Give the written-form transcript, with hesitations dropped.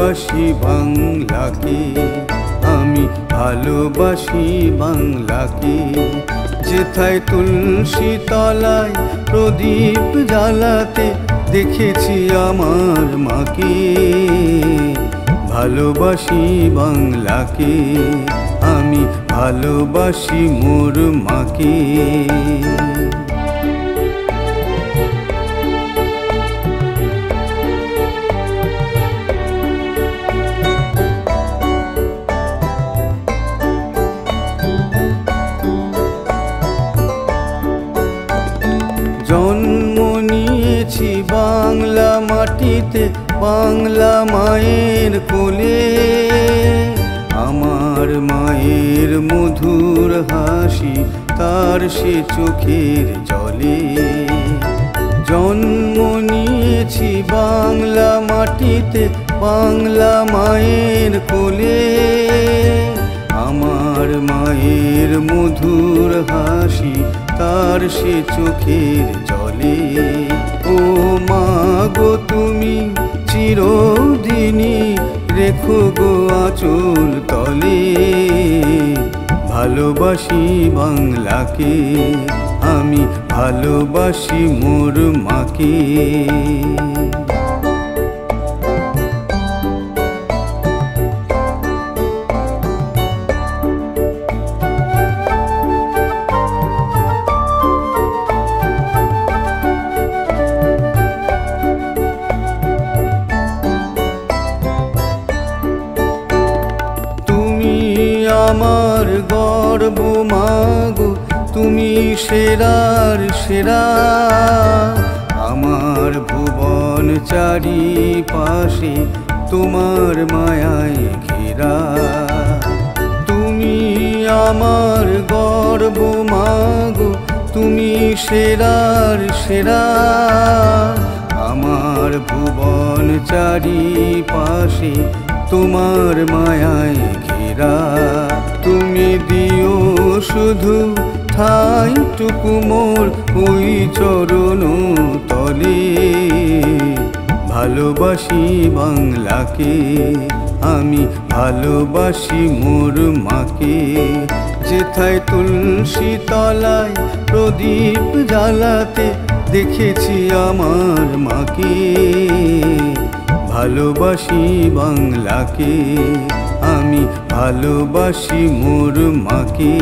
ভালোবাসি বাংলাকে, আমি ভালোবাসি বাংলাকে। যেথায় তুলসী তলায় প্রদীপ জ্বালাতে দেখেছি আমার মাকে। ভালোবাসি বাংলাকে, আমি ভালোবাসি মোর মাকে। জন্ম নিয়েছি বাংলা মাটিতে, বাংলা মায়ের কোলে। আমার মায়ের মধুর হাসি, তার সে চোখের জলে। জন্ম নিয়েছি বাংলা মাটিতে, বাংলা মায়ের কোলে। আমার মায়ের মধুর হাসি, তার সে চোখের জলে। ও মা গো তুমি চিরদিনই রেখো গো আঁচল তলে। ভালোবাসি বাংলাকে, আমি ভালোবাসি মোর মাকে। আমার গর্ব মাগো, তুমি সেরার সেরা। আমার ভুবন চারিপাশে তোমার মায়ায় ঘেরা। তুমি আমার গর্ব মাগো, তুমি সেরার সেরা। আমার ভুবন চারিপাশে তোমার মায়ায় ঘেরা। তুমি দিও শুধু ঠাইটুকু মোর ওই চরণ তলে। ভালোবাসি বাংলাকে, আমি ভালোবাসি মোর মাকে। যেথায় তুলসী তলায় প্রদীপ জ্বালাতে দেখেছি আমার মাকে। ভালোবাসি বাংলাকে, আমি ভালোবাসি মোর মাকে।